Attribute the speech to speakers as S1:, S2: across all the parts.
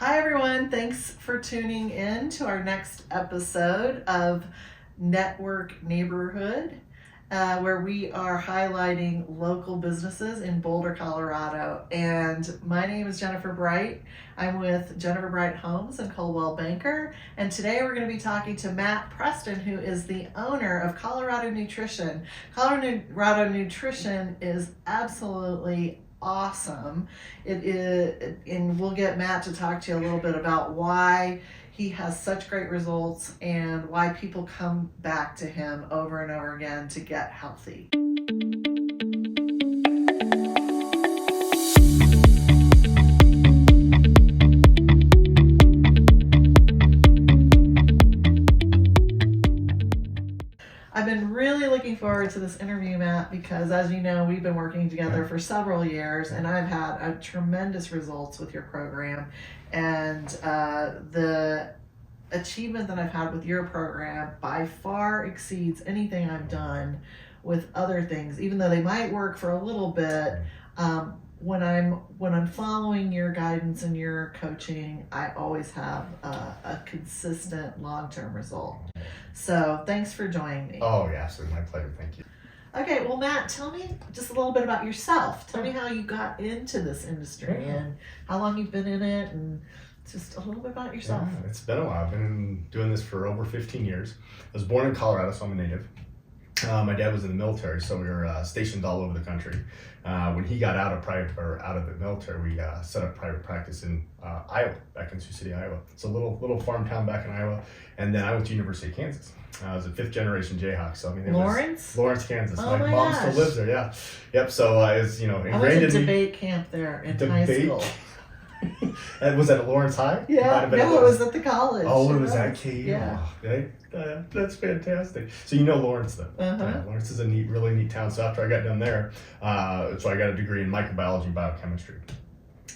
S1: Hi, everyone. Thanks for tuning in to our next episode of Network Neighborhood, where we are highlighting local businesses in Boulder, Colorado. And my name is Jennifer Bright. I'm with Jennifer Bright Homes and Coldwell Banker. And today we're going to be talking to Matt Preston, who is the owner of Colorado Nutrition. Colorado Nutrition is absolutely awesome. It is, and we'll get Matt to talk to you a little bit about why he has such great results and why people come back to him over and over again to get healthy. I've been really looking forward to this interview, Matt, because as you know, we've been working together for several years, and I've had a tremendous results with your program. And the achievement that I've had with your program by far exceeds anything I've done with other things, even though they might work for a little bit. When I'm following your guidance and your coaching, I always have a consistent long-term result. So thanks for joining me.
S2: Oh, yeah, absolutely. My pleasure. Thank you.
S1: Okay, well, Matt, tell me just a little bit about yourself. Tell me how you got into this industry and how long you've been in it, and just a little bit about yourself.
S2: Yeah, it's been a while. I've been doing this for over 15 years. I was born in Colorado, so I'm a native. My dad was in the military, so we were stationed all over the country. When he got out of the military, we set up private practice in Iowa, back in Sioux City, Iowa. It's a little farm town back in Iowa. And then I went to University of Kansas. I was a fifth generation Jayhawk. So I mean,
S1: Lawrence,
S2: Kansas.
S1: Oh
S2: my
S1: gosh.
S2: mom still lives there. Yeah, yep. So I was, ingrained
S1: I was
S2: in
S1: at debate camp there in high school.
S2: And was that at Lawrence High?
S1: Yeah, no, it was at the college.
S2: Oh, it was at KU.
S1: Yeah.
S2: Oh, that's fantastic. So you know Lawrence then.
S1: Uh-huh.
S2: Lawrence is a really neat town. So after I got done there, so I got a degree in microbiology and biochemistry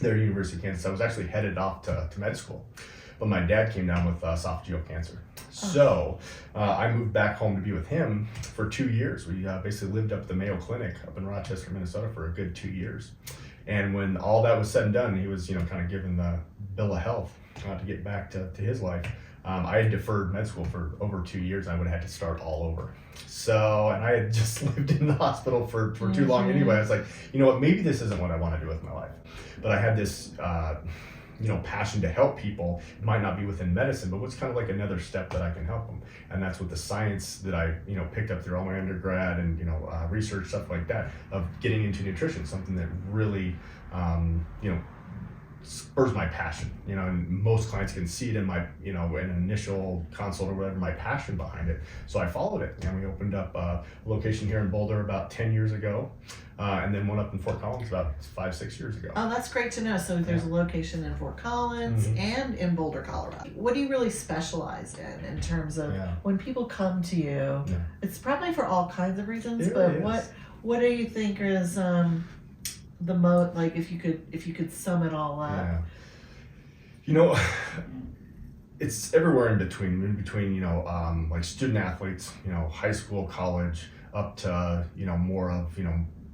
S2: there at University of Kansas. I was actually headed off to med school, but my dad came down with esophageal cancer. So I moved back home to be with him for 2 years. We basically lived up at the Mayo Clinic up in Rochester, Minnesota for a good 2 years. And when all that was said and done, he was, kind of given the bill of health to get back to his life. I had deferred med school for over 2 years. I would have had to start all over. So, and I had just lived in the hospital for too long anyway. I was like, you know what, maybe this isn't what I want to do with my life. But I had this, passion to help people. It might not be within medicine, but what's kind of like another step that I can help them. And that's what the science that I, picked up through all my undergrad and, research, stuff like that, of getting into nutrition, something that really, spurs my passion, and most clients can see it in my, in an initial consult or whatever, my passion behind it. So I followed it, and we opened up a location here in Boulder about 10 years ago, and then one up in Fort Collins about 5-6 years ago.
S1: Oh, that's great to know. So there's a location in Fort Collins and in Boulder, Colorado. What do you really specialize in terms of when people come to you? Yeah. It's probably for all kinds of reasons, but what do you think is the most, like, if you could sum it all up?
S2: It's everywhere in between, like student athletes, high school, college, up to, more of,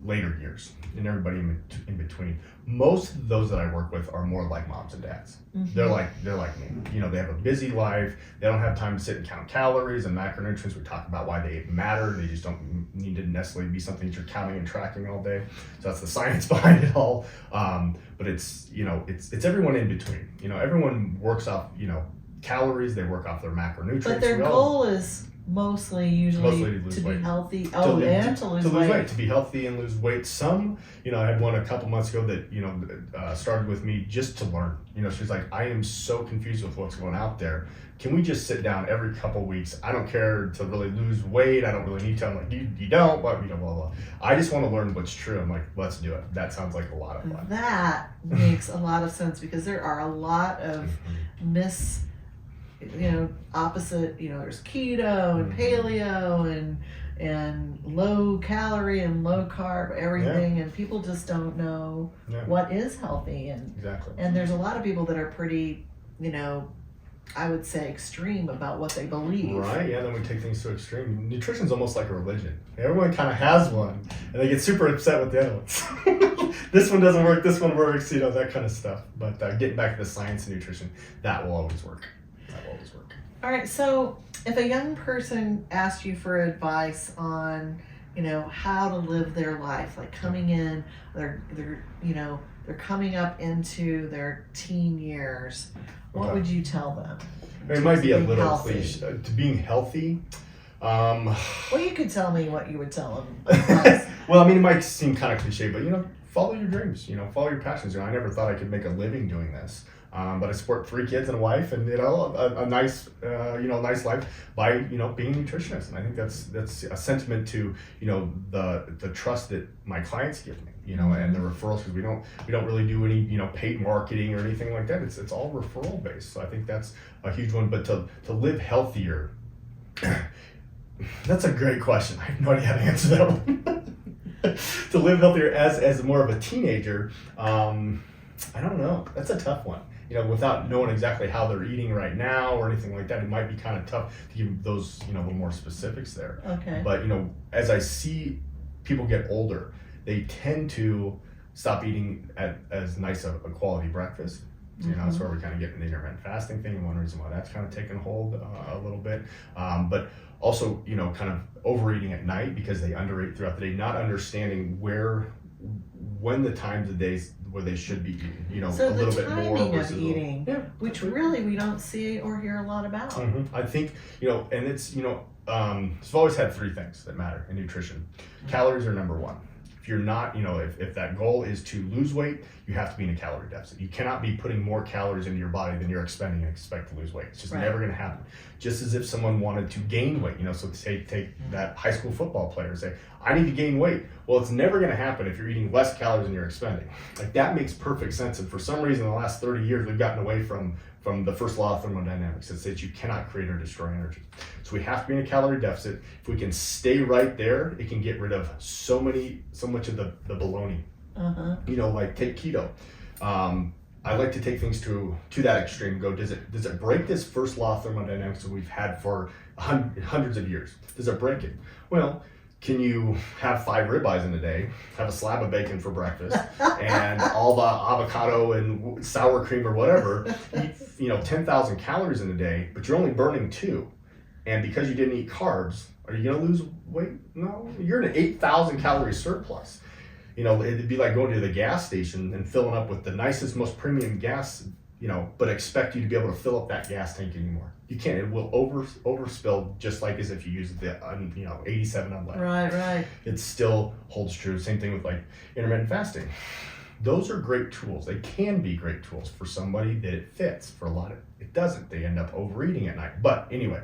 S2: later years, and everybody in between. Most of those that I work with are more like moms and dads. They're like me. They have a busy life. They don't have time to sit and count calories and macronutrients. We talk about why they matter. They just don't need to necessarily be something that you're counting and tracking all day. So that's the science behind it all. But it's everyone in between. Everyone works off, calories. They work off their macronutrients.
S1: But their goal is usually to be healthy. To lose weight.
S2: To be healthy and lose weight. Some, I had one a couple months ago that, started with me just to learn. She's like, I am so confused with what's going out there. Can we just sit down every couple weeks? I don't care to really lose weight. I don't really need to. I'm like, you don't, but blah, blah. I just want to learn what's true. I'm like, let's do it. That sounds like a lot of fun.
S1: That makes a lot of sense, because there are a lot of opposite, there's keto and paleo and low calorie and low carb, everything, and people just don't know what is healthy, and there's a lot of people that are pretty, I would say, extreme about what they believe.
S2: Right, yeah, then we take things to extreme. Nutrition's almost like a religion. Everyone kind of has one, and they get super upset with the other ones. this one doesn't work, this one works, that kind of stuff. But getting back to the science of nutrition, that will always work.
S1: All right, so if a young person asked you for advice on, how to live their life, like coming in, they're coming up into their teen years, what would you tell them?
S2: It might be a little cliche. To being healthy.
S1: Well, you could tell me what you would tell them.
S2: Well, it might seem kind of cliche, but follow your dreams. Follow your passions. I never thought I could make a living doing this. But I support 3 kids and a wife, and a nice nice life by being a nutritionist. And I think that's a sentiment to the trust that my clients give me, and the referrals, because we don't really do any paid marketing or anything like that. It's all referral based. So I think that's a huge one. But to live healthier, that's a great question. I have no idea how to answer that one. To live healthier as more of a teenager, I don't know. That's a tough one. Without knowing exactly how they're eating right now or anything like that, it might be kind of tough to give those, the more specifics there.
S1: Okay.
S2: But, as I see people get older, they tend to stop eating as nice a quality breakfast. That's where we kind of get in the intermittent fasting thing, and one reason why that's kind of taken hold a little bit. But also, kind of overeating at night because they undereat throughout the day, not understanding when the times of days where they should be eating,
S1: so
S2: a little bit more.
S1: So the timing of eating, which really we don't see or hear a lot about.
S2: Mm-hmm. I think, and it's, I've always had 3 things that matter in nutrition. Calories are number 1. If you're not, if that goal is to lose weight, you have to be in a calorie deficit. You cannot be putting more calories into your body than you're expending and expect to lose weight. It's just never going to happen. Just as if someone wanted to gain weight, so take that high school football player and say, I need to gain weight. Well, it's never going to happen if you're eating less calories than you're expending. Like, that makes perfect sense. And for some reason, in the last 30 years, we've gotten away from the first law of thermodynamics. It says you cannot create or destroy energy. So we have to be in a calorie deficit. If we can stay right there, it can get rid of so much of the baloney. Like take keto. I like to take things to that extreme and go, does it break this first law of thermodynamics that we've had for hundreds of years? Does it break it? Well, can you have 5 ribeyes in a day, have a slab of bacon for breakfast, and all the avocado and sour cream or whatever, eat 10,000 calories in a day, but you're only burning 2, and because you didn't eat carbs, are you going to lose weight? No, you're in an 8,000 calorie surplus. It'd be like going to the gas station and filling up with the nicest, most premium gas, but expect you to be able to fill up that gas tank anymore. You can't. It will overspill, just like as if you use the 87 unleaded.
S1: Right.
S2: It still holds true. Same thing with like intermittent fasting. Those are great tools. They can be great tools for somebody that it fits. For a lot of it doesn't. They end up overeating at night. But anyway,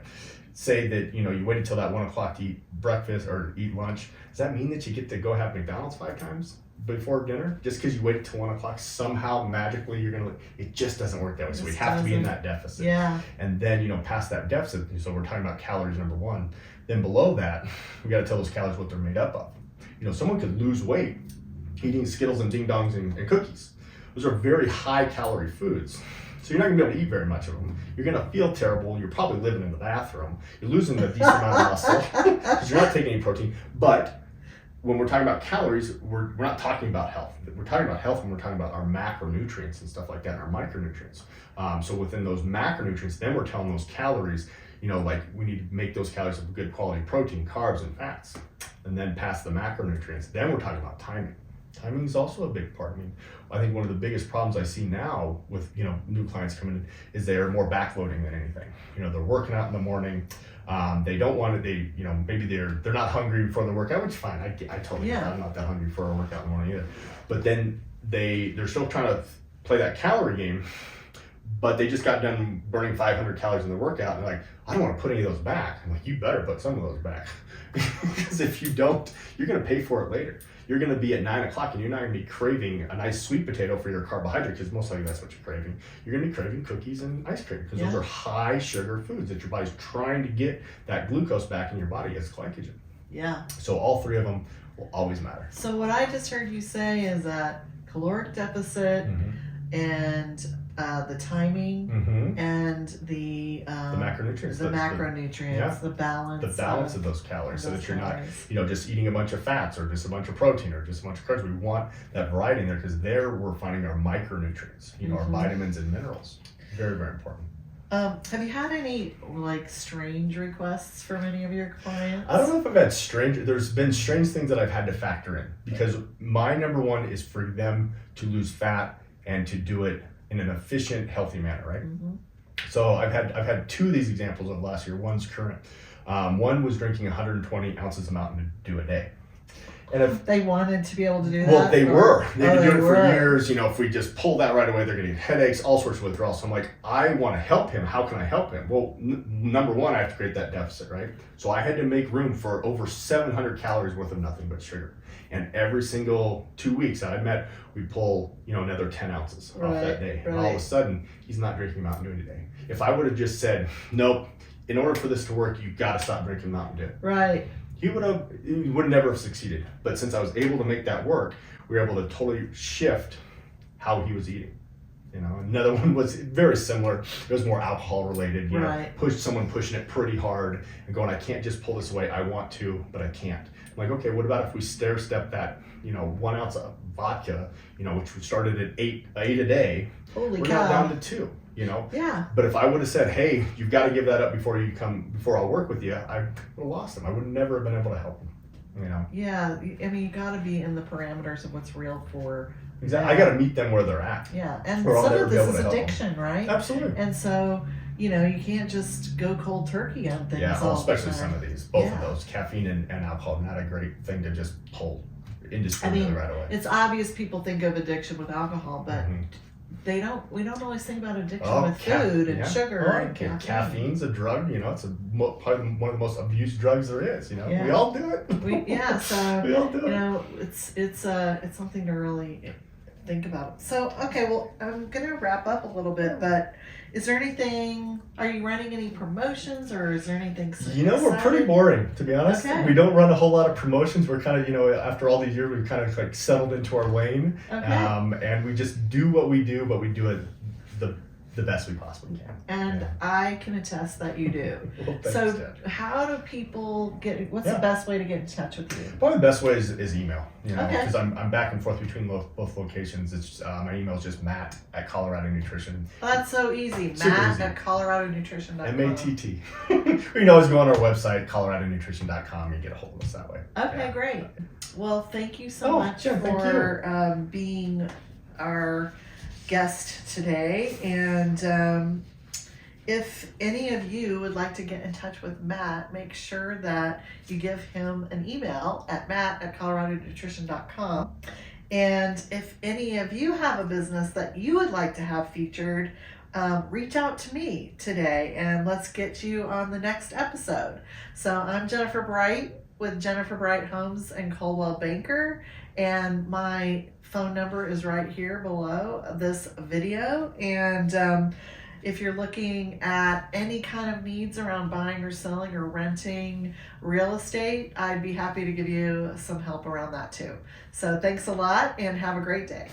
S2: say that you wait until that 1 o'clock to eat breakfast or eat lunch. Does that mean that you get to go have McDonald's 5 times before dinner? Just because you waited till 1 o'clock, somehow magically you're gonna. It just doesn't work that way. So we have to be in that deficit.
S1: Yeah.
S2: And then past that deficit. So we're talking about calories number 1. Then below that, we got to tell those calories what they're made up of. Someone could lose weight eating Skittles and Ding Dongs and cookies. Those are very high calorie foods. So you're not going to be able to eat very much of them. You're going to feel terrible. You're probably living in the bathroom. You're losing a decent amount of muscle because you're not taking any protein. But when we're talking about calories, we're not talking about health. We're talking about health when we're talking about our macronutrients and stuff like that, and our micronutrients. So within those macronutrients, then we're telling those calories, like we need to make those calories of good quality protein, carbs, and fats. And then past the macronutrients, then we're talking about timing. Timing is also a big part. I think one of the biggest problems I see now with new clients coming in is they're more backloading than anything. They're working out in the morning. They don't want it. Maybe they're not hungry before the workout, which is fine. I totally get it. I'm not that hungry for a workout in the morning either. But then they're still trying to play that calorie game, but they just got done burning 500 calories in the workout, and they're like, I don't want to put any of those back. I'm like, you better put some of those back, because if you don't, you're going to pay for it later. You're going to be at 9 o'clock and you're not going to be craving a nice sweet potato for your carbohydrate, because most likely that's what you're craving. You're going to be craving cookies and ice cream, because those are high sugar foods that your body's trying to get that glucose back in your body as glycogen.
S1: Yeah.
S2: So all 3 of them will always matter.
S1: So what I just heard you say is that caloric deficit and the timing
S2: Mm-hmm.
S1: and the
S2: macronutrients.
S1: the macronutrients, the balance
S2: of those calories, so
S1: those
S2: that you're
S1: calories.
S2: not, just eating a bunch of fats or just a bunch of protein or just a bunch of carbs. We want that variety in there because there we're finding our micronutrients, our vitamins and minerals. Very, very important.
S1: Have you had any like strange requests from any of your clients?
S2: I don't know if I've had there's been strange things that I've had to factor in, because my number one is for them to lose fat and to do it in an efficient, healthy manner, right?
S1: Mm-hmm.
S2: So I've had two of these examples of last year. One's current. One was drinking 120 ounces of Mountain Dew a day. And if
S1: they wanted to be able to do that?
S2: Well, they were. They've been doing it for years. If we just pull that right away, they're getting headaches, all sorts of withdrawals. So I'm like, I want to help him. How can I help him? Well, number one, I have to create that deficit, right? So I had to make room for over 700 calories worth of nothing but sugar. And every single 2 weeks that I met, we pull, another 10 ounces off that day. And all of a sudden, he's not drinking Mountain Dew today. If I would have just said, nope, in order for this to work, you've got to stop drinking Mountain Dew.
S1: Right.
S2: He would never have succeeded. But since I was able to make that work, we were able to totally shift how he was eating. Another one was very similar. It was more alcohol related. Someone pushing it pretty hard and going, I can't just pull this away. I want to, but I can't. I'm like, okay, what about if we stair step that, 1 ounce of vodka, which we started at eight a day.
S1: Holy
S2: we're
S1: cow.
S2: now down to 2.
S1: Yeah.
S2: But if I would have said, hey, you've got to give that up before I'll work with you, I would have lost him. I would never have been able to help him.
S1: Yeah, I mean, you got to be in the parameters of what's real for.
S2: Exactly. I got to meet them where they're at.
S1: Yeah, and some of this is addiction, right?
S2: Absolutely.
S1: And so, you can't just go cold turkey on things.
S2: Yeah,
S1: all
S2: especially
S1: the time.
S2: some of these. Both of those, caffeine and alcohol, not a great thing to just pull indiscriminately right away.
S1: It's obvious people think of addiction with alcohol, but we don't always think about addiction with food and sugar and caffeine.
S2: Caffeine's a drug, it's probably one of the most abused drugs there is,
S1: Yeah.
S2: We all do it.
S1: So
S2: we all do it.
S1: It's something to really think about. So, okay, well, I'm going to wrap up a little bit, but is there anything, are you running any promotions or is there anything
S2: we're pretty boring, to be honest.
S1: Okay.
S2: We don't run a whole lot of promotions. We're kind of, after all these years, we've kind of like settled into our lane.
S1: Okay.
S2: And we just do what we do, but we do it the best we possibly can.
S1: And I can attest that you do.
S2: Well, thanks,
S1: so
S2: Dad.
S1: How do people what's the best way to get in touch with you?
S2: Probably the best way is email, because
S1: Okay.
S2: I'm back and forth between both locations. It's my email is just Matt@ColoradoNutrition.
S1: Well, that's so easy.
S2: Super
S1: Matt
S2: easy.
S1: at ColoradoNutrition.com.
S2: MATT. You can always go on our website, ColoradoNutrition.com, and get a hold of us that way.
S1: Okay, great. Well, thank you so much
S2: thank
S1: for being our guest today. And if any of you would like to get in touch with Matt, make sure that you give him an email at matt@ColoradoNutrition.com. And if any of you have a business that you would like to have featured, reach out to me today and let's get you on the next episode. So I'm Jennifer Bright with Jennifer Bright Homes and Coldwell Banker, and my phone number is right here below this video. And if you're looking at any kind of needs around buying or selling or renting real estate, I'd be happy to give you some help around that too. So thanks a lot and have a great day.